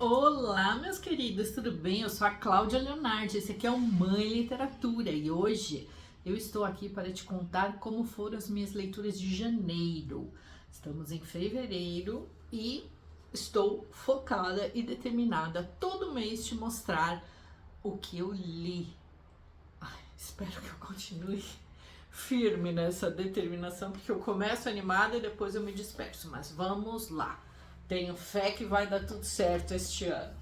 Olá, meus queridos, tudo bem? Eu sou a Cláudia Leonardi, esse aqui é o Mãe Literatura e hoje eu estou aqui para te contar como foram as minhas leituras de janeiro. Estamos em fevereiro e estou focada e determinada a todo mês te mostrar o que eu li. Ai, espero que eu continue firme nessa determinação, porque eu começo animada e depois eu me disperso, mas vamos lá. Tenho fé que vai dar tudo certo este ano.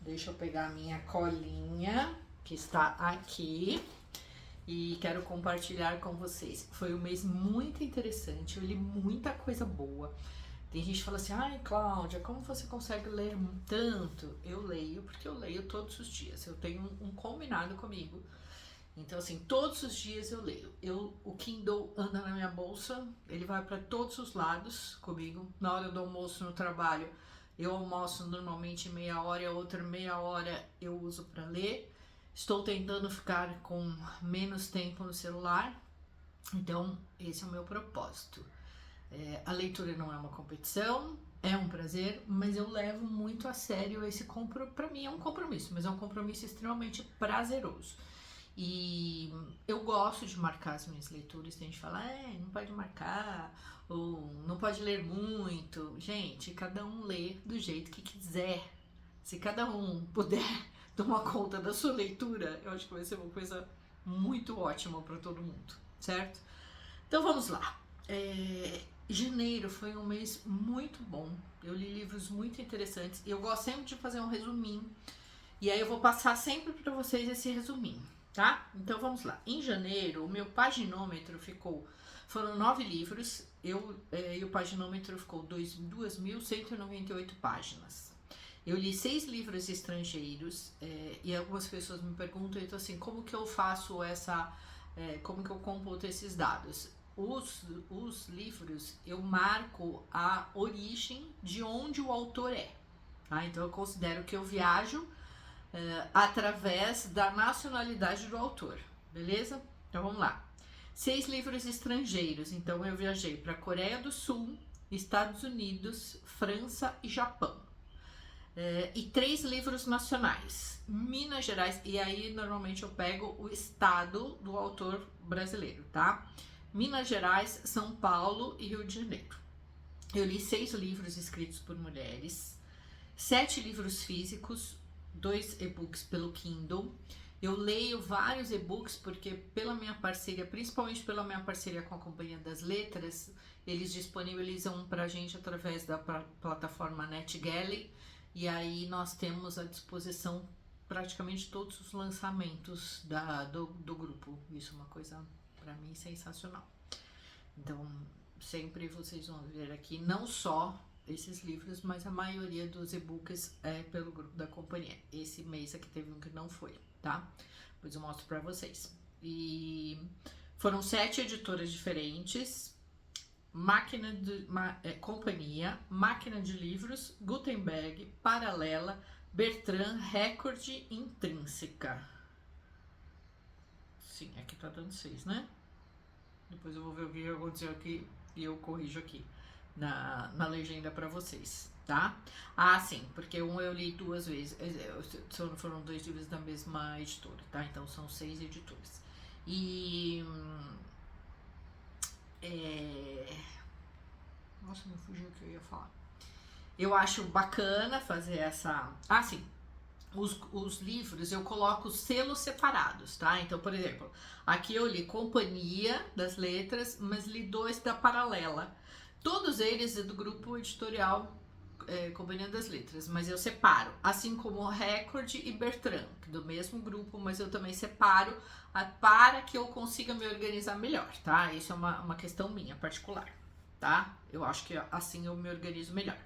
Deixa eu pegar a minha colinha, que está aqui, e quero compartilhar com vocês. Foi um mês muito interessante, eu li muita coisa boa. Tem gente que fala assim, ai Cláudia, como você consegue ler tanto? Eu leio porque eu leio todos os dias, eu tenho um combinado comigo. Então, assim, todos os dias eu leio. O Kindle anda na minha bolsa, ele vai para todos os lados comigo. Na hora do almoço no trabalho, eu almoço normalmente meia hora, e a outra meia hora eu uso para ler. Estou tentando ficar com menos tempo no celular, então esse é o meu propósito. A leitura não é uma competição, é um prazer, mas eu levo muito a sério esse compromisso. Para mim é um compromisso, mas é um compromisso extremamente prazeroso. E eu gosto de marcar as minhas leituras. Tem gente que fala, não pode marcar, ou não pode ler muito. Gente, cada um lê do jeito que quiser. Se cada um puder tomar conta da sua leitura, eu acho que vai ser uma coisa muito ótima para todo mundo, certo? Então vamos lá. Janeiro foi um mês muito bom. Eu li livros muito interessantes. Eu gosto sempre de fazer um resuminho. E aí eu vou passar sempre para vocês esse resuminho. Tá? Então vamos lá. Em janeiro, o meu paginômetro foram 9 livros, e o paginômetro ficou 2.198 páginas. Eu li 6 livros estrangeiros, e algumas pessoas me perguntam, então assim, como que eu faço como que eu computo esses dados? Os livros, eu marco a origem de onde o autor é, tá? Então eu considero que eu viajo através da nacionalidade do autor, beleza? Então vamos lá. 6 livros estrangeiros, então eu viajei para Coreia do Sul, Estados Unidos, França e Japão. E 3 livros nacionais, Minas Gerais, e aí normalmente eu pego o estado do autor brasileiro, tá? Minas Gerais, São Paulo e Rio de Janeiro. Eu li 6 livros escritos por mulheres, 7 livros físicos, 2 e-books pelo Kindle. Eu leio vários e-books porque pela minha parceria, principalmente pela minha parceria com a Companhia das Letras, eles disponibilizam pra gente através da plataforma NetGalley, e aí nós temos à disposição praticamente todos os lançamentos do grupo. Isso é uma coisa pra mim sensacional. Então sempre vocês vão ver aqui não só esses livros, mas a maioria dos e-books é pelo grupo da companhia. Esse mês aqui teve um que não foi, tá? Depois eu mostro pra vocês. E foram 7 editoras diferentes: Companhia, Máquina de Livros, Gutenberg, Paralela, Bertrand, Record, Intrínseca. Sim, aqui tá dando 6, né? Depois eu vou ver o que aconteceu aqui e eu corrijo aqui na legenda para vocês, tá? Ah, sim, porque eu li 2 vezes, foram 2 livros da mesma editora, tá? Então são 6 editoras. E nossa, me fugiu o que eu ia falar. Eu acho bacana fazer essa. Ah, sim. Os livros eu coloco selos separados, tá? Então, por exemplo, aqui eu li Companhia das Letras, mas li 2 da Paralela. Todos eles é do grupo editorial Companhia das Letras, mas eu separo, assim como Record e Bertrand, do mesmo grupo, mas eu também separo para que eu consiga me organizar melhor, tá? Isso é uma questão minha particular, tá? Eu acho que assim eu me organizo melhor.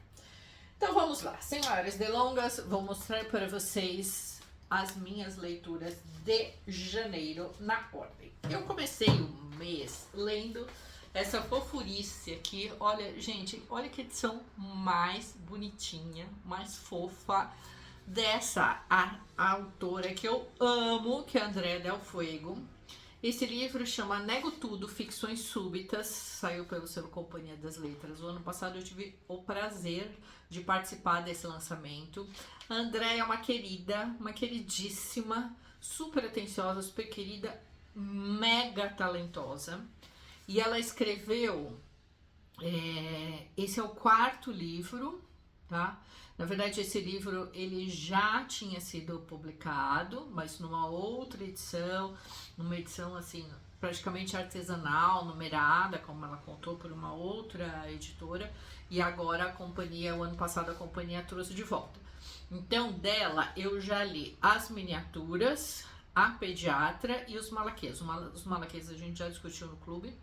Então vamos lá, sem maiores delongas, vou mostrar para vocês as minhas leituras de janeiro na ordem. Eu comecei o mês lendo essa fofurice aqui. Olha, gente, olha que edição mais bonitinha, mais fofa dessa autora que eu amo, que é a Andrea Del Fuego. Esse livro chama Nego Tudo, Ficções Súbitas, saiu pelo selo Companhia das Letras. O ano passado eu tive o prazer de participar desse lançamento. A Andréia é uma querida, uma queridíssima, super atenciosa, super querida, mega talentosa. E ela escreveu, esse é o 4º livro, tá? Na verdade, esse livro ele já tinha sido publicado, mas numa outra edição, numa edição assim, praticamente artesanal, numerada, como ela contou, por uma outra editora, e agora a companhia, o ano passado a companhia trouxe de volta. Então, dela eu já li as miniaturas, a pediatra e os Malaquês. Os Malaquês a gente já discutiu no clube,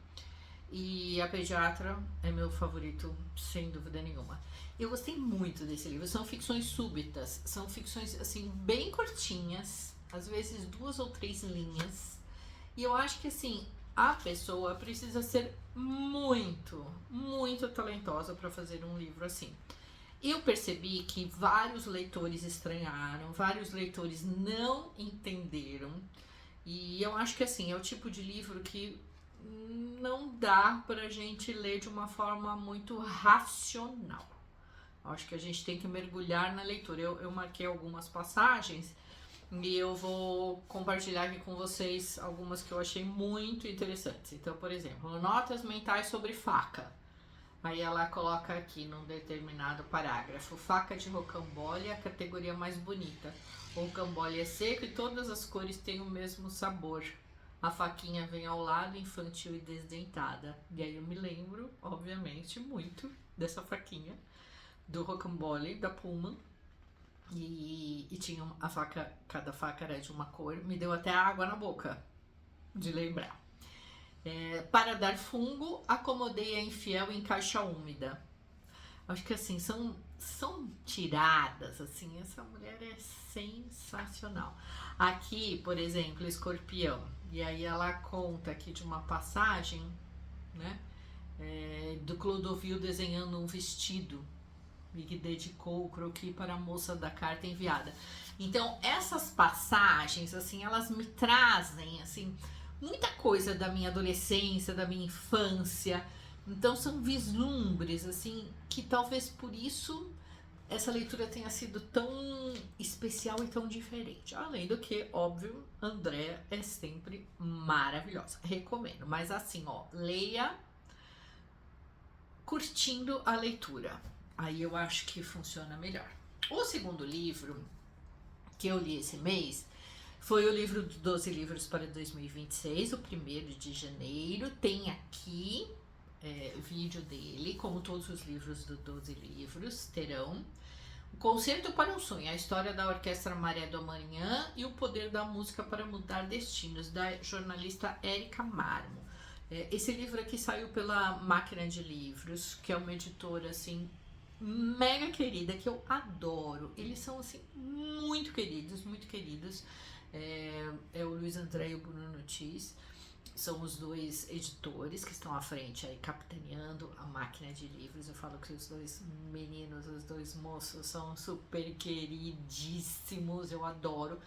e a pediatra é meu favorito, sem dúvida nenhuma. Eu gostei muito desse livro. São ficções súbitas, são ficções assim bem curtinhas, às vezes 2 ou 3 linhas. E eu acho que assim, a pessoa precisa ser muito, muito talentosa para fazer um livro assim. Eu percebi que vários leitores estranharam, vários leitores não entenderam. E eu acho que assim, é o tipo de livro que não dá pra gente ler de uma forma muito racional. Acho que a gente tem que mergulhar na leitura. Eu marquei algumas passagens e eu vou compartilhar aqui com vocês algumas que eu achei muito interessantes. Então, por exemplo, notas mentais sobre faca. Aí ela coloca aqui num determinado parágrafo: faca de rocambole é a categoria mais bonita. O rocambole é seco e todas as cores têm o mesmo sabor. A faquinha vem ao lado, infantil e desdentada. E aí eu me lembro, obviamente, muito dessa faquinha do rocambole, da Pullman. E tinha a faca, cada faca era de uma cor. Me deu até água na boca de lembrar. Para dar fungo, acomodei a infiel em caixa úmida. Acho que assim, são tiradas, assim, essa mulher é sensacional. Aqui, por exemplo, escorpião. E aí ela conta aqui de uma passagem, né, do Clodovil desenhando um vestido e que dedicou o croquis para a moça da carta enviada. Então, essas passagens, assim, elas me trazem, assim, muita coisa da minha adolescência, da minha infância. Então, são vislumbres, assim, que talvez por isso essa leitura tenha sido tão especial e tão diferente. Além do que, óbvio, Andréia é sempre maravilhosa. Recomendo. Mas assim, ó, leia curtindo a leitura. Aí eu acho que funciona melhor. O segundo livro que eu li esse mês foi o livro dos 12 livros para 2026, o 1º de janeiro. Tem aqui vídeo dele, como todos os livros do 12 livros terão. O Concerto para um Sonho, a história da Orquestra Maré do Amanhã e o poder da música para mudar destinos, da jornalista Érica Marmo. Esse livro aqui saiu pela Máquina de Livros, que é uma editora assim mega querida, que eu adoro. Eles são assim muito queridos, muito queridos. É o Luiz André e o Bruno Nutis. São os 2 editores que estão à frente aí, capitaneando a Máquina de Livros. Eu falo que os 2 meninos, os 2 moços são super queridíssimos, eu adoro.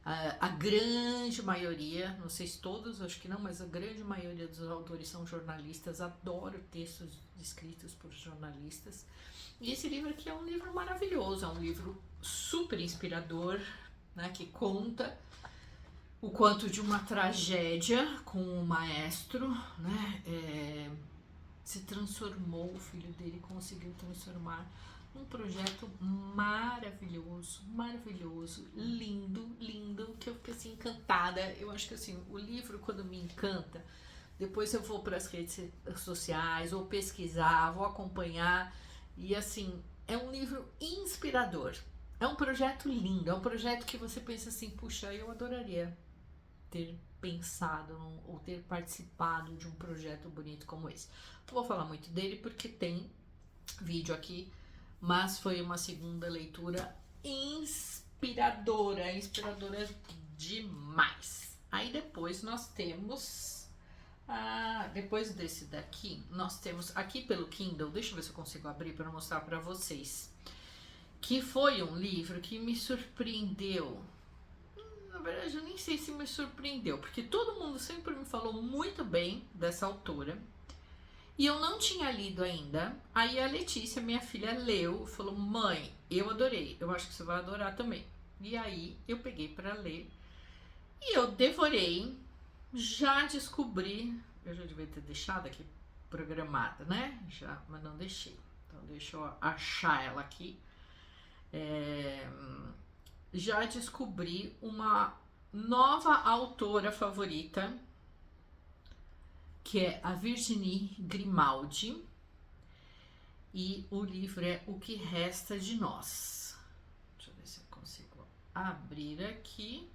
A grande maioria, não sei se todos, acho que não, mas a grande maioria dos autores são jornalistas. Adoro textos escritos por jornalistas. E esse livro aqui é um livro maravilhoso, é um livro super inspirador, né, que conta o quanto de uma tragédia com o maestro, né, se transformou, o filho dele conseguiu transformar num projeto maravilhoso, maravilhoso, lindo, lindo, que eu fiquei assim encantada. Eu acho que assim, o livro quando me encanta, depois eu vou para as redes sociais, vou pesquisar, vou acompanhar, e assim, é um livro inspirador. É um projeto lindo, é um projeto que você pensa assim, puxa, eu adoraria ter pensado ou ter participado de um projeto bonito como esse. Não vou falar muito dele porque tem vídeo aqui, mas foi uma segunda leitura inspiradora demais. Aí depois nós temos, depois desse daqui, nós temos aqui pelo Kindle, deixa eu ver se eu consigo abrir para mostrar para vocês, que foi um livro que me surpreendeu. Na verdade, eu nem sei se me surpreendeu, porque todo mundo sempre me falou muito bem dessa autora. E eu não tinha lido ainda. Aí a Letícia, minha filha, leu, falou: mãe, eu adorei, eu acho que você vai adorar também. E aí eu peguei para ler e eu devorei. Já descobri, eu já devia ter deixado aqui programada, né? Já, mas não deixei. Então deixa eu achar ela aqui. Já descobri uma nova autora favorita, que é a Virginie Grimaldi, e o livro é O que Resta de Nós. Deixa eu ver se eu consigo abrir aqui.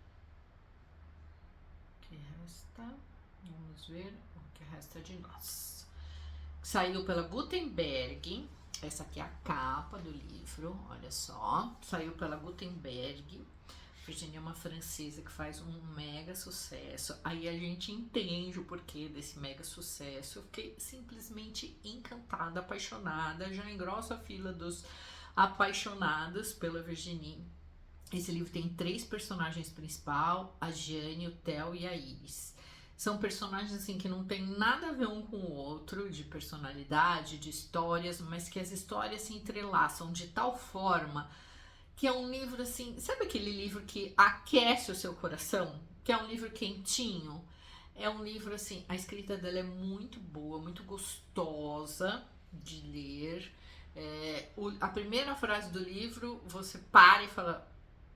O que resta? Vamos ver o que resta de nós. Saiu pela Gutenberg. Essa aqui é a capa do livro, olha só. Saiu pela Gutenberg. Virginia é uma francesa que faz um mega sucesso. Aí a gente entende o porquê desse mega sucesso. Eu fiquei simplesmente encantada, apaixonada. Já engrosso a fila dos apaixonados pela Virginie. Esse livro tem 3 personagens principais: a Jane, o Theo e a Iris. São personagens assim que não tem nada a ver um com o outro, de personalidade, de histórias, mas que as histórias se entrelaçam de tal forma que é um livro assim, sabe aquele livro que aquece o seu coração? Que é um livro quentinho? É um livro assim, a escrita dela é muito boa, muito gostosa de ler. A primeira frase do livro, você para e fala: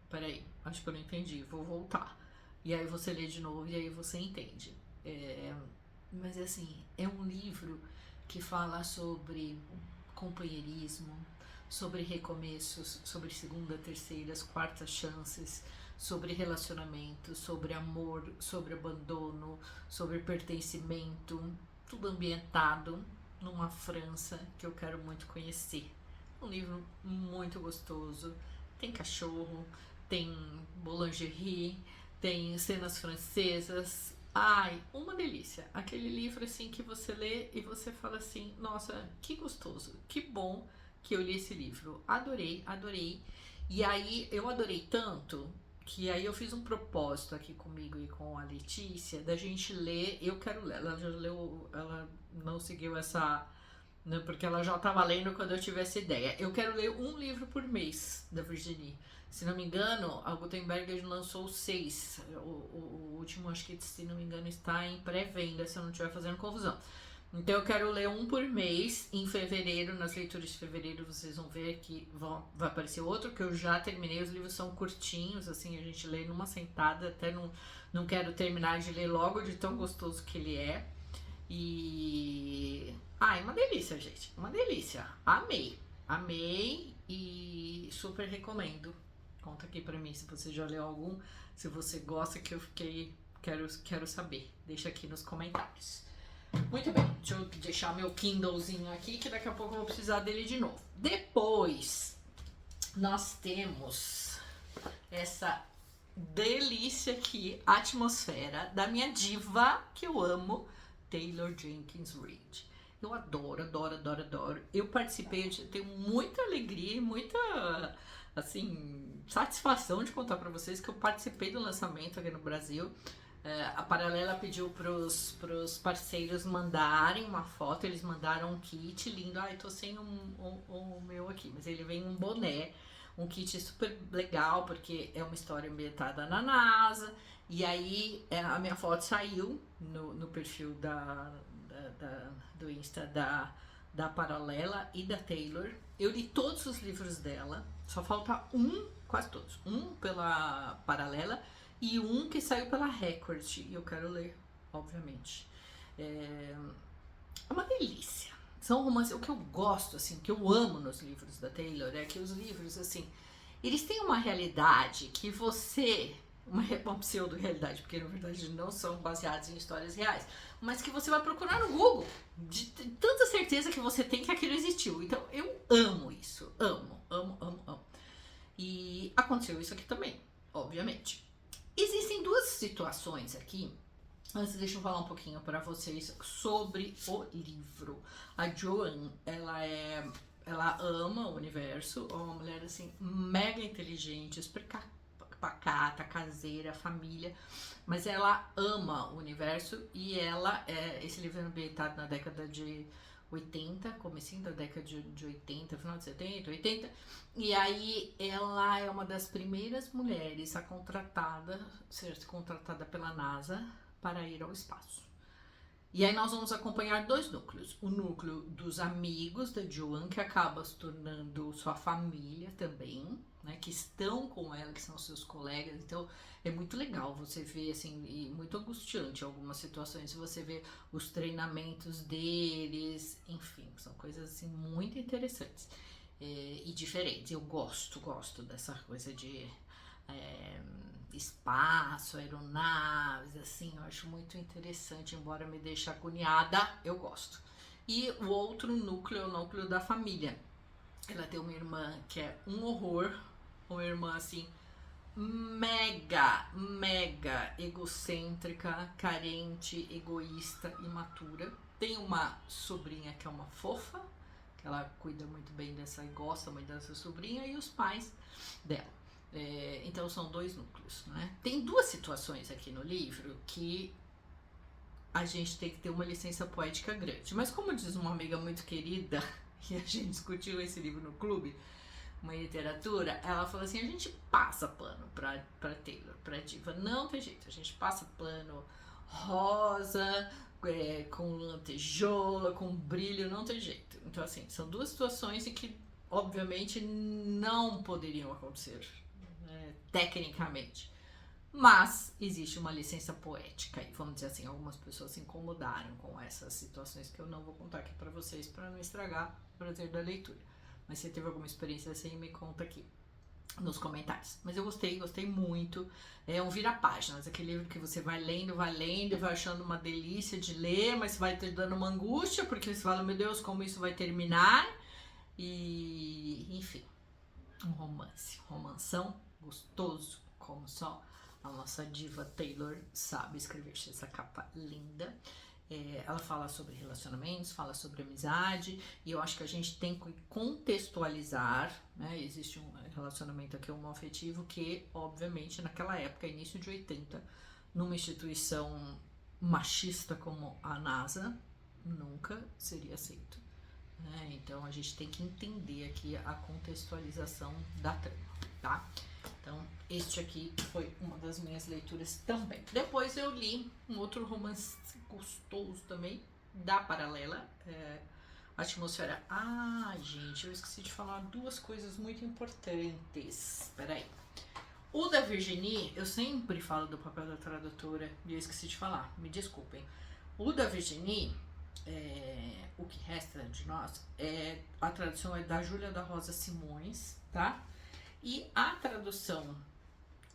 peraí, acho que eu não entendi, vou voltar. E aí você lê de novo e aí você entende. Mas assim, é um livro que fala sobre companheirismo, sobre recomeços, sobre segunda, terceiras, quartas chances, sobre relacionamento, sobre amor, sobre abandono, sobre pertencimento, tudo ambientado numa França que eu quero muito conhecer. Um livro muito gostoso, tem cachorro, tem boulangerie, tem cenas francesas. Ai, uma delícia. Aquele livro assim que você lê e você fala assim: nossa, que gostoso, que bom que eu li esse livro. Adorei, adorei. E aí eu adorei tanto que aí eu fiz um propósito aqui comigo e com a Letícia da gente ler. Eu quero ler. Ela já leu, ela não seguiu essa, né, porque ela já estava lendo quando eu tive essa ideia. Eu quero ler um livro por mês da Virginie. Se não me engano, a Gutenberg lançou 6. O último, acho que, se não me engano, está em pré-venda, se eu não estiver fazendo confusão. Então eu quero ler um por mês. Em fevereiro, nas leituras de fevereiro, vocês vão ver que vai aparecer outro, que eu já terminei. Os livros são curtinhos, assim, a gente lê numa sentada. Até não quero terminar de ler logo, de tão gostoso que ele é. E... é uma delícia, gente. Uma delícia. Amei. Amei e super recomendo. Conta aqui pra mim se você já leu algum, se você gosta, que eu fiquei... Quero saber. Deixa aqui nos comentários. Muito bem, deixa eu deixar meu Kindlezinho aqui, que daqui a pouco eu vou precisar dele de novo. Depois, nós temos essa delícia aqui, Atmosfera, da minha diva, que eu amo, Taylor Jenkins Reid. Eu adoro, adoro, adoro, adoro. Eu participei, eu tenho muita alegria, muita, assim, satisfação de contar pra vocês que eu participei do lançamento aqui no Brasil. A Paralela pediu pros parceiros mandarem uma foto, eles mandaram um kit lindo. Ai, tô sem o meu aqui, mas ele vem um boné, um kit super legal, porque é uma história ambientada na NASA. E aí a minha foto saiu no perfil do Insta da Paralela e da Taylor. Eu li todos os livros dela, só falta um, quase todos, um pela Paralela e um que saiu pela Record, e eu quero ler, obviamente. É uma delícia. São romances, o que eu gosto, assim, que eu amo nos livros da Taylor, é que os livros, assim, eles têm uma realidade que você... Uma pseudo-realidade, porque na verdade não são baseados em histórias reais, mas que você vai procurar no Google, de tanta certeza que você tem que aquilo existiu. Então eu amo isso, amo, amo, amo, amo. E aconteceu isso aqui também, obviamente. Existem duas situações aqui. Antes, deixa eu falar um pouquinho para vocês sobre o livro. A Joanne, ela ama o universo, é uma mulher assim mega inteligente, super pacata, caseira, família, mas ela ama o universo e esse livro é ambientado na década de 80, comecinho da década de 80, final de 70, 80. E aí ela é uma das primeiras mulheres a ser contratada pela NASA para ir ao espaço. E aí nós vamos acompanhar dois núcleos. O núcleo dos amigos da Joan, que acaba se tornando sua família também, né? Que estão com ela, que são seus colegas. Então é muito legal você ver, assim, e muito angustiante em algumas situações, você vê os treinamentos deles, enfim, são coisas assim muito interessantes e diferentes. Eu gosto dessa coisa de espaço, aeronaves, assim, eu acho muito interessante, embora me deixe agoniada, eu gosto. E o outro núcleo é o núcleo da família. Ela tem uma irmã que é um horror, uma irmã assim, mega egocêntrica, carente, egoísta, imatura. Tem uma sobrinha que é uma fofa, que ela cuida muito bem dessa e gosta muito dessa sobrinha, e os pais dela. Então são dois núcleos, né? Tem duas situações aqui no livro que a gente tem que ter uma licença poética grande. Mas como diz uma amiga muito querida, e a gente discutiu esse livro no clube, uma literatura, ela falou assim, a gente passa pano pra Taylor, pra diva, não tem jeito, a gente passa pano rosa, com lantejoula, com brilho, não tem jeito. Então assim, são duas situações em que obviamente não poderiam acontecer, tecnicamente, mas existe uma licença poética e vamos dizer assim, algumas pessoas se incomodaram com essas situações que eu não vou contar aqui pra vocês para não estragar o prazer da leitura. Mas se teve alguma experiência assim, me conta aqui nos comentários. Mas eu gostei muito. É um vira-páginas, aquele livro que você vai lendo e vai achando uma delícia de ler, mas vai te dando uma angústia, porque você fala, meu Deus, como isso vai terminar? E, enfim, um romanção gostoso, como só a nossa diva Taylor sabe escrever. Essa capa linda. Ela fala sobre relacionamentos, fala sobre amizade, e eu acho que a gente tem que contextualizar, né? Existe um relacionamento aqui homoafetivo que, obviamente, naquela época, início de 80, numa instituição machista como a NASA, nunca seria aceito, né? Então a gente tem que entender aqui a contextualização da trama, tá? Então, este aqui foi uma das minhas leituras também. Depois eu li um outro romance gostoso também, da Paralela, Atmosfera. Ah, gente, eu esqueci de falar duas coisas muito importantes. Peraí. O da Virginie, eu sempre falo do papel da tradutora e eu esqueci de falar, me desculpem. O da Virginie, O que Resta de Nós, a tradução é da Júlia da Rosa Simões, tá? E a tradução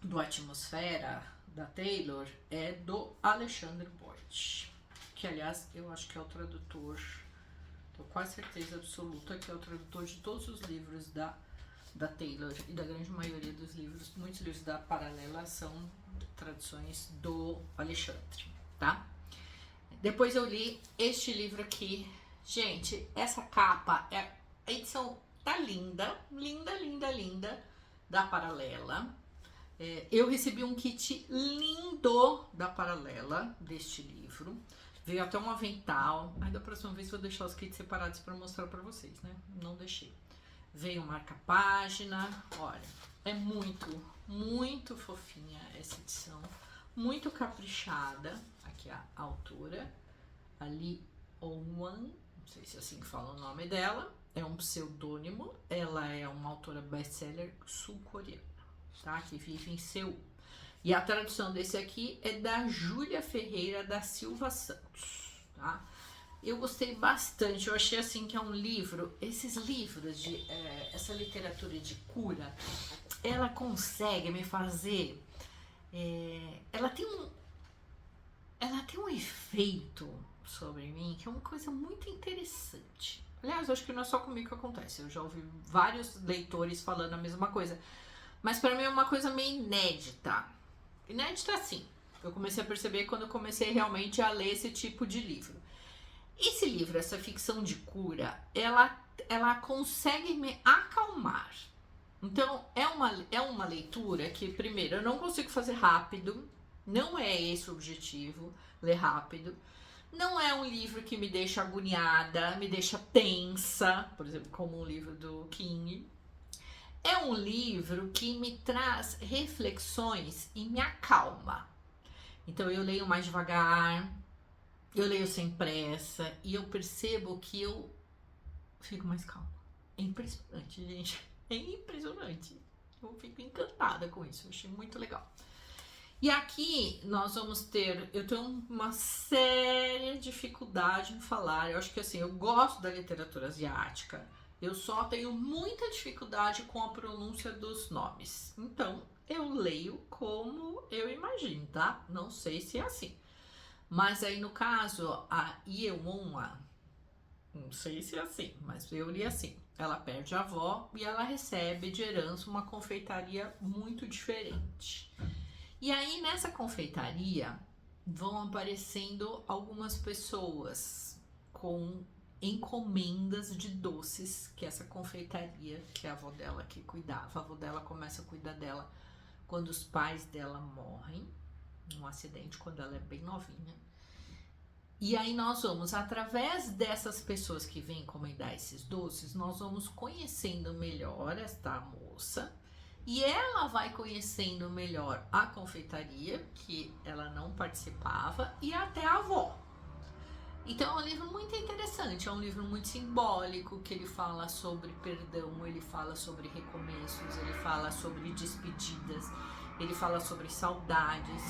do Atmosfera, da Taylor, é do Alexandre Boyd, que aliás eu acho que é o tradutor, tô quase certeza absoluta que é o tradutor de todos os livros da Taylor e da grande maioria dos livros, muitos livros da Paralela são traduções do Alexandre, tá? Depois eu li este livro aqui, gente, essa capa, a edição tá linda, da Paralela. Eu recebi um kit lindo da Paralela, deste livro. Veio até um avental. Aí da próxima vez vou deixar os kits separados para mostrar para vocês, né? Não deixei. Veio um marca-página. Olha, é muito fofinha essa edição. Muito caprichada. Aqui a autora, Ali Owan, não sei se é assim que fala o nome dela. É um pseudônimo, ela é uma autora best-seller sul-coreana, tá? Que vive em Seul. E a tradução desse aqui é da Júlia Ferreira da Silva Santos, tá? Eu gostei bastante, eu achei assim que é um livro, esses livros de essa literatura de cura, ela consegue me fazer, ela tem um efeito sobre mim que é uma coisa muito interessante. Aliás, eu acho que não é só comigo que acontece. Eu já ouvi vários leitores falando a mesma coisa. Mas pra mim é uma coisa meio inédita. Inédita assim. Eu comecei a perceber quando eu comecei realmente a ler esse tipo de livro. Esse livro, essa ficção de cura, ela consegue me acalmar. Então, é uma leitura que, primeiro, eu não consigo fazer rápido. Não é esse o objetivo, ler rápido. Não é um livro que me deixa agoniada, me deixa tensa, por exemplo, como um livro do King. É um livro que me traz reflexões e me acalma. Então eu leio mais devagar, eu leio sem pressa e eu percebo que eu fico mais calma. É impressionante, gente. É impressionante. Eu fico encantada com isso. Eu achei muito legal. E aqui nós vamos ter. Eu tenho uma séria dificuldade em falar. Eu acho que assim, eu gosto da literatura asiática. Eu só tenho muita dificuldade com a pronúncia dos nomes. Então, eu leio como eu imagino, tá? Não sei se é assim. Mas aí, no caso, a Yeonwa, não sei se é assim, mas eu li assim. Ela perde a avó e ela recebe de herança uma confeitaria muito diferente. E aí, nessa confeitaria, vão aparecendo algumas pessoas com encomendas de doces que essa confeitaria, que é a avó dela que cuidava, a avó dela começa a cuidar dela quando os pais dela morrem, num acidente, quando ela é bem novinha. E aí nós vamos, através dessas pessoas que vêm encomendar esses doces, nós vamos conhecendo melhor esta moça. E ela vai conhecendo melhor a confeitaria, que ela não participava, e até a avó. Então é um livro muito interessante, é um livro muito simbólico, que ele fala sobre perdão, ele fala sobre recomeços, ele fala sobre despedidas, ele fala sobre saudades.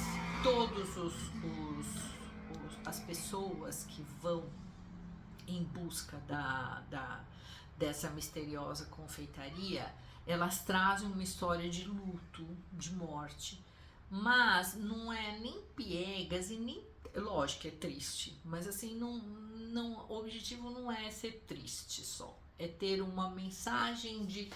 Todos as pessoas que vão em busca dessa misteriosa confeitaria, elas trazem uma história de luto, de morte, mas não é nem piegas e nem, lógico que é triste, mas assim, o objetivo não é ser triste só, é ter uma mensagem de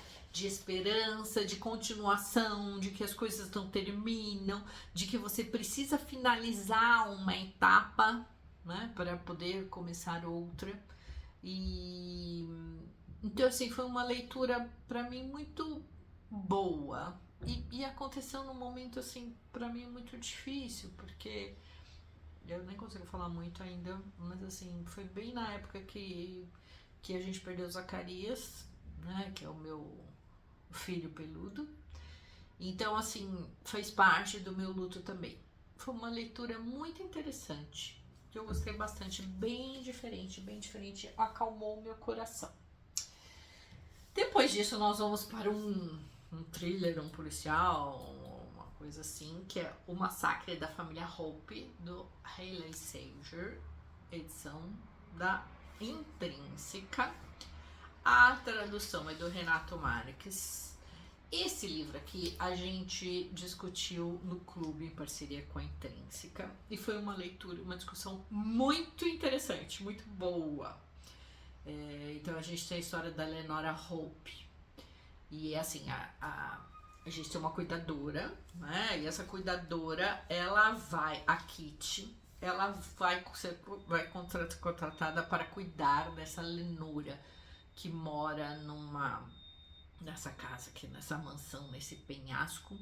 esperança, de continuação, de que as coisas não terminam, de que você precisa finalizar uma etapa, né, para poder começar outra. E então assim, foi uma leitura para mim muito boa e aconteceu num momento assim para mim muito difícil, porque eu nem consigo falar muito ainda, mas assim, foi bem na época que a gente perdeu o Zacarias, né, que é o meu filho peludo. Então assim, fez parte do meu luto também. Foi uma leitura muito interessante, que eu gostei bastante, bem diferente, acalmou o meu coração. Depois disso nós vamos para um thriller, um policial, uma coisa assim, que é O Massacre da Família Hope, do Hailey Sager, edição da Intrínseca. A tradução é do Renato Marques. Esse livro aqui a gente discutiu no clube em parceria com a Intrínseca e foi uma leitura, uma discussão muito interessante, muito boa. Então a gente tem a história da Lenora Hope e assim, a gente tem uma cuidadora, né? E essa cuidadora, ela vai, a Kitty, ela vai contratada para cuidar dessa Lenora que mora nessa casa aqui, nessa mansão, nesse penhasco,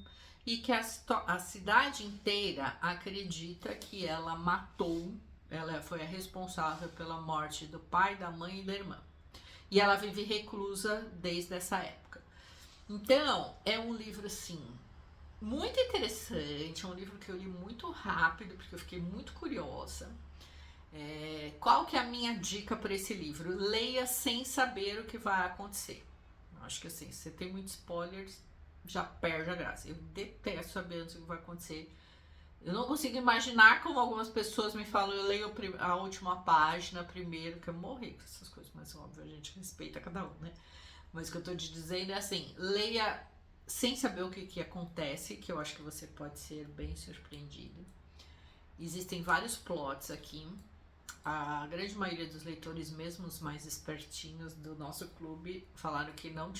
e que a cidade inteira acredita que ela matou, ela foi a responsável pela morte do pai, da mãe e da irmã. E ela vive reclusa desde essa época. Então, é um livro, assim, muito interessante, é um livro que eu li muito rápido, porque eu fiquei muito curiosa. Qual que é a minha dica para esse livro? Leia sem saber o que vai acontecer. Acho que assim, se você tem muitos spoilers, já perde a graça. Eu detesto saber antes o que vai acontecer. Eu não consigo imaginar como algumas pessoas me falam, eu leio a última página primeiro, que eu morri com essas coisas, mas óbvio, a gente respeita cada um, né? Mas o que eu tô te dizendo é assim, leia sem saber o que acontece, que eu acho que você pode ser bem surpreendido. Existem vários plots aqui. A grande maioria dos leitores, mesmo os mais espertinhos do nosso clube, falaram que não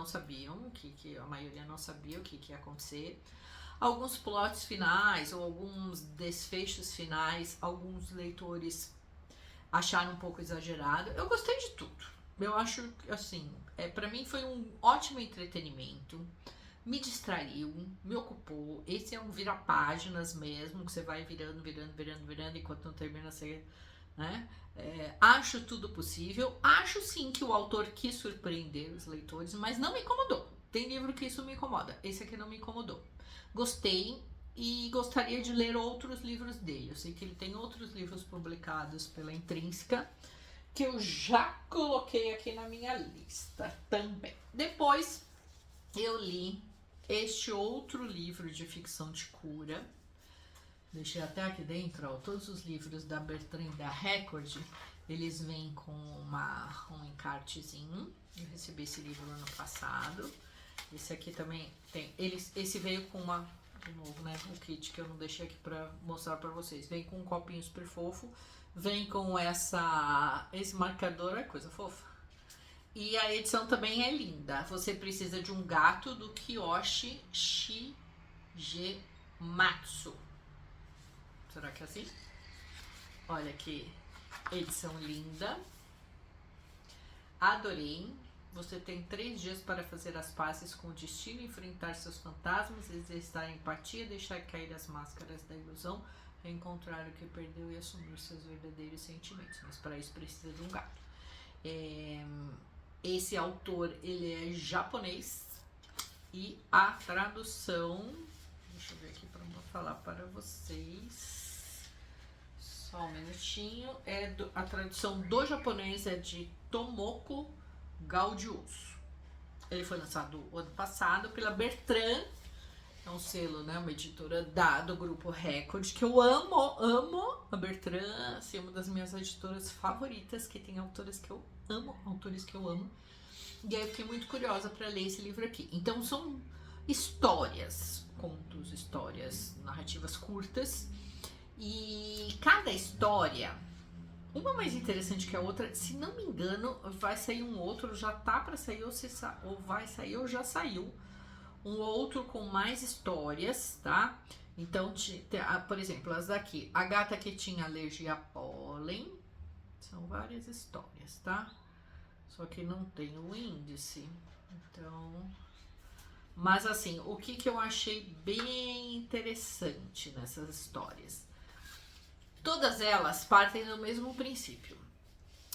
sabiam, que a maioria não sabia o que ia acontecer. Alguns plots finais ou alguns desfechos finais, alguns leitores acharam um pouco exagerado. Eu gostei de tudo. Eu acho que, assim, para mim foi um ótimo entretenimento. Me distraiu, me ocupou. Esse é um vira-páginas mesmo, que você vai virando, enquanto não termina, você né? Acho tudo possível. Acho sim que o autor quis surpreender os leitores, mas não me incomodou. Tem livro que isso me incomoda. Esse aqui não me incomodou. Gostei e gostaria de ler outros livros dele. Eu sei que ele tem outros livros publicados pela Intrínseca, que eu já coloquei aqui na minha lista também. Depois eu li este outro livro de ficção de cura. Deixei até aqui dentro, ó, todos os livros da Bertrand da Record, eles vêm com um encartezinho. Eu recebi esse livro no ano passado. Esse aqui também tem. Esse veio com uma. De novo, né? O kit que eu não deixei aqui pra mostrar pra vocês. Vem com um copinho super fofo. Vem com esse marcador, é coisa fofa. E a edição também é linda. Você precisa de um gato do Kiyoshi Shigematsu. Será que é assim? Olha que edição linda. Adorei. Você tem 3 dias para fazer as pazes com o destino, enfrentar seus fantasmas, exercitar a empatia, deixar cair as máscaras da ilusão, reencontrar o que perdeu e assumir seus verdadeiros sentimentos. Mas para isso precisa de um gato. Esse autor, ele é japonês e a tradução, deixa eu ver aqui para falar para vocês, só um minutinho, a tradução do japonês é de Tomoko Gaudius. Ele foi lançado ano passado pela Bertrand, é um selo, né, uma editora do grupo Record, que eu amo a Bertrand, assim, uma das minhas editoras favoritas, que tem autores que eu amo. E aí eu fiquei muito curiosa para ler esse livro aqui. Então são histórias, contos, histórias, narrativas curtas, e cada história, uma mais interessante que a outra. Se não me engano, vai sair um outro, já tá para sair, ou vai sair, ou já saiu um outro com mais histórias, tá? Então, por exemplo, as daqui, a gata que tinha alergia a pólen, são várias histórias, tá? Só que não tem o índice, então... Mas assim, o que eu achei bem interessante nessas histórias? Todas elas partem do mesmo princípio.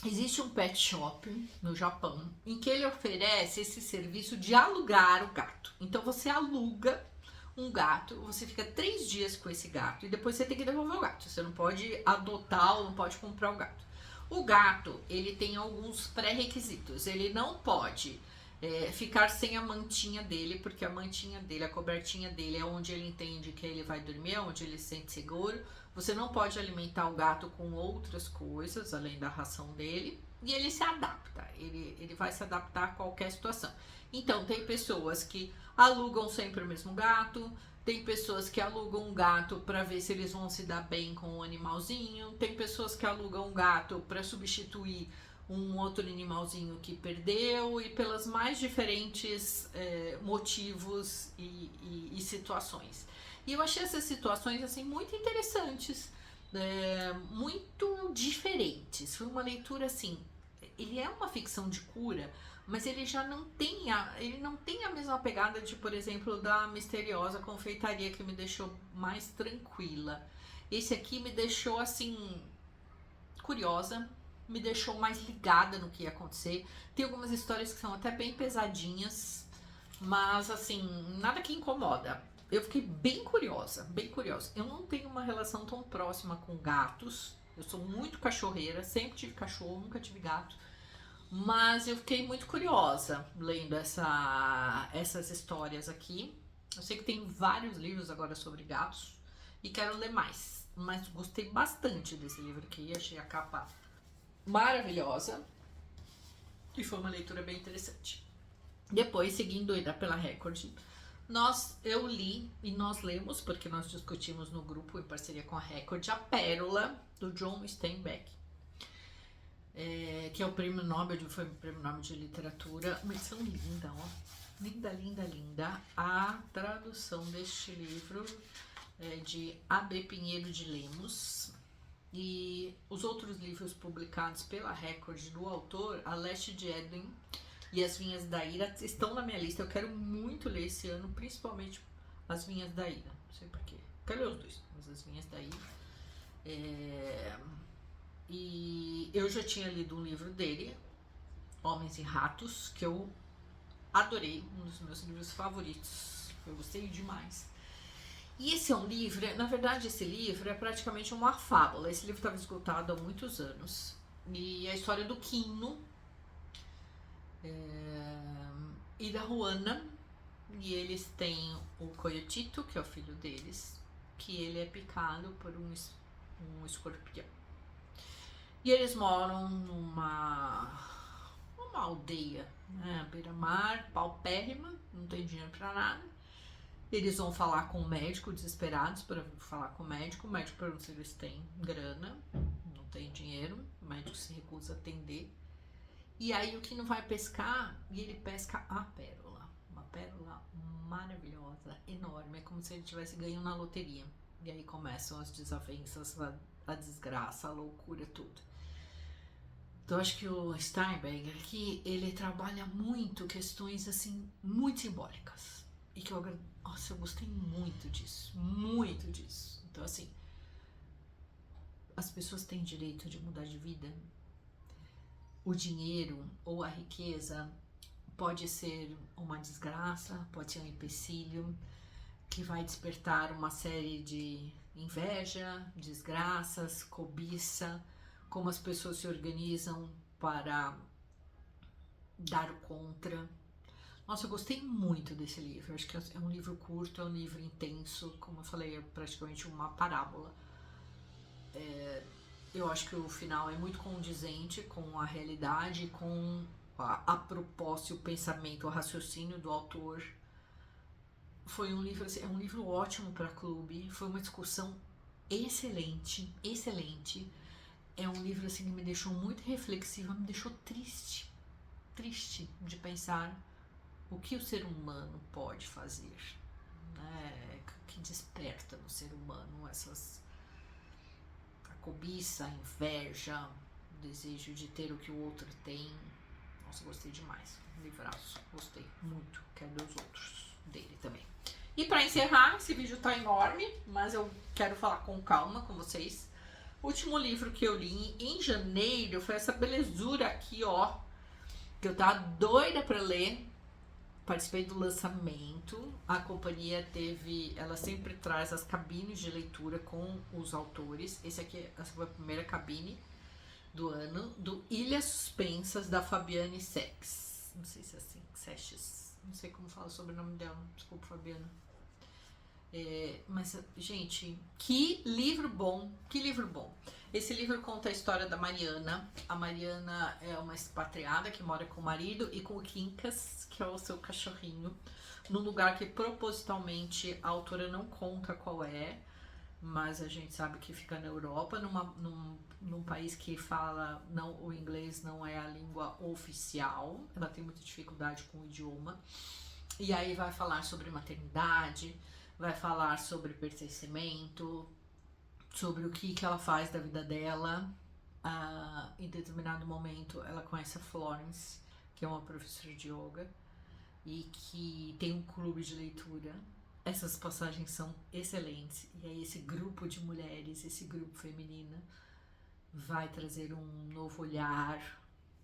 Existe um pet shop no Japão em que ele oferece esse serviço de alugar o gato. Então você aluga um gato, você fica 3 dias com esse gato e depois você tem que devolver o gato. Você não pode adotar ou não pode comprar o gato. O gato, ele tem alguns pré-requisitos. Ele não pode ficar sem a mantinha dele, porque a mantinha dele, a cobertinha dele é onde ele entende que ele vai dormir, é onde ele se sente seguro. Você não pode alimentar o gato com outras coisas, além da ração dele. E ele se adapta, ele vai se adaptar a qualquer situação. Então, tem pessoas que alugam sempre o mesmo gato, tem pessoas que alugam um gato para ver se eles vão se dar bem com o animalzinho, tem pessoas que alugam um gato para substituir um outro animalzinho que perdeu, e pelas mais diferentes motivos e situações. E eu achei essas situações assim muito interessantes, muito diferentes. Foi uma leitura assim, ele é uma ficção de cura, mas ele já não tem a mesma pegada de, por exemplo, da Misteriosa Confeitaria, que me deixou mais tranquila. Esse aqui me deixou assim curiosa, me deixou mais ligada no que ia acontecer. Tem algumas histórias que são até bem pesadinhas, mas assim, nada que incomoda. Eu fiquei bem curiosa, bem curiosa. Eu não tenho uma relação tão próxima com gatos. Eu sou muito cachorreira, sempre tive cachorro, nunca tive gato. Mas eu fiquei muito curiosa lendo essas histórias aqui. Eu sei que tem vários livros agora sobre gatos e quero ler mais. Mas gostei bastante desse livro aqui, achei a capa maravilhosa e foi uma leitura bem interessante. Depois, seguindo ainda pela Record, eu li e nós lemos, porque nós discutimos no grupo em parceria com a Record, A Pérola, do John Steinbeck, que é o prêmio Nobel, foi o prêmio Nobel de literatura. Uma edição linda, ó, linda, linda, linda. A tradução deste livro é de A.B. Pinheiro de Lemos. E os outros livros publicados pela Record do autor, A Leste de Éden e As Vinhas da Ira, estão na minha lista. Eu quero muito ler esse ano, principalmente As Vinhas da Ira. Não sei porquê. Quero ler os dois, mas As Vinhas da Ira. E eu já tinha lido um livro dele, Homens e Ratos, que eu adorei, um dos meus livros favoritos. Eu gostei demais. E esse é um livro, na verdade esse livro é praticamente uma fábula. Esse livro estava esgotado há muitos anos. E a história do Quino e da Juana. E eles têm o Coyotito, que é o filho deles, que ele é picado por um escorpião. E eles moram numa aldeia, né, beira-mar, paupérrima, não tem dinheiro pra nada. Eles vão falar com o médico, desesperados para falar com o médico pergunta se eles têm grana, não tem dinheiro, o médico se recusa a atender. E aí o Quino vai pescar e ele pesca a pérola, uma pérola maravilhosa, enorme, é como se ele tivesse ganho na loteria. E aí começam as desavenças, a desgraça, a loucura, tudo. Então acho que o Steinbeck aqui, ele trabalha muito questões assim, muito simbólicas. E que eu gostei muito disso, muito disso. Então assim, as pessoas têm direito de mudar de vida. O dinheiro ou a riqueza pode ser uma desgraça, pode ser um empecilho que vai despertar uma série de inveja, desgraças, cobiça, como as pessoas se organizam para dar o contra. Nossa, eu gostei muito desse livro. Acho que é um livro curto, é um livro intenso. Como eu falei, é praticamente uma parábola. Eu acho que o final é muito condizente com a realidade, com a proposta, o pensamento, o raciocínio do autor. Foi um livro, é um livro ótimo para clube. Foi uma discussão excelente, excelente. É um livro assim que me deixou muito reflexiva, me deixou triste de pensar o que o ser humano pode fazer, né? Que desperta no ser humano a cobiça, a inveja, o desejo de ter o que o outro tem. Nossa, gostei demais, um livraço, gostei muito, quero dos outros dele também. E para encerrar, esse vídeo tá enorme, mas eu quero falar com calma com vocês. O último livro que eu li em janeiro foi essa belezura aqui, ó, que eu tava doida para ler. Participei do lançamento. A companhia ela sempre traz as cabines de leitura com os autores. Essa foi a primeira cabine do ano, do Ilhas Suspensas, da Fabiane Sex. Não sei se é assim, Seixas. Não sei como fala sobre o nome dela. Desculpa, Fabiana. Mas, gente, que livro bom, que livro bom. Esse livro conta a história da Mariana. A Mariana é uma expatriada que mora com o marido e com o Quincas, que é o seu cachorrinho, num lugar que propositalmente a autora não conta qual é, mas a gente sabe que fica na Europa, num país que fala, o inglês não é a língua oficial, ela tem muita dificuldade com o idioma. E aí vai falar sobre maternidade, vai falar sobre pertencimento, sobre o que ela faz da vida dela. Em determinado momento ela conhece a Florence, que é uma professora de yoga e que tem um clube de leitura. Essas passagens são excelentes. E aí esse grupo de mulheres, esse grupo feminino vai trazer um novo olhar,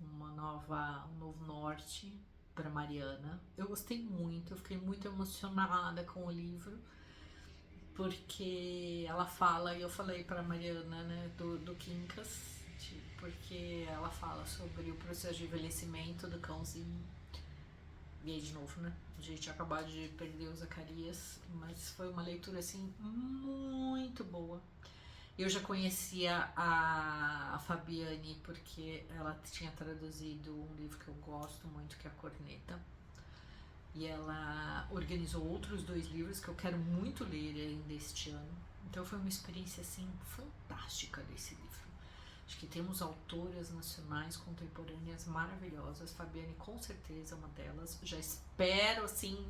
um novo norte para Mariana. Eu gostei muito, eu fiquei muito emocionada com o livro, porque ela fala, e eu falei para Mariana, né, do Quincas, porque ela fala sobre o processo de envelhecimento do cãozinho. E aí de novo, né, a gente acabou de perder o Zacarias, mas foi uma leitura assim muito boa. Eu já conhecia a Fabiane porque ela tinha traduzido um livro que eu gosto muito, que é A Corneta. E ela organizou outros 2 livros que eu quero muito ler ainda este ano. Então foi uma experiência assim fantástica desse livro. Acho que temos autoras nacionais contemporâneas maravilhosas. Fabiane com certeza é uma delas. Já espero assim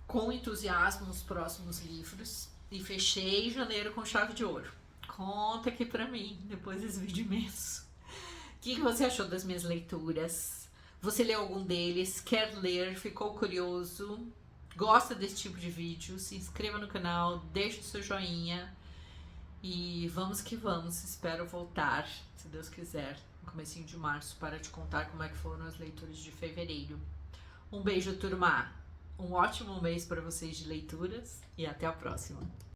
com entusiasmo os próximos livros. E fechei janeiro com chave de ouro. Conta aqui pra mim, depois desse vídeo imenso. O que você achou das minhas leituras? Você leu algum deles? Quer ler? Ficou curioso? Gosta desse tipo de vídeo? Se inscreva no canal, deixe o seu joinha. E vamos que vamos, espero voltar, se Deus quiser, no comecinho de março, para te contar como é que foram as leituras de fevereiro. Um beijo, turma! Um ótimo mês para vocês de leituras e até a próxima!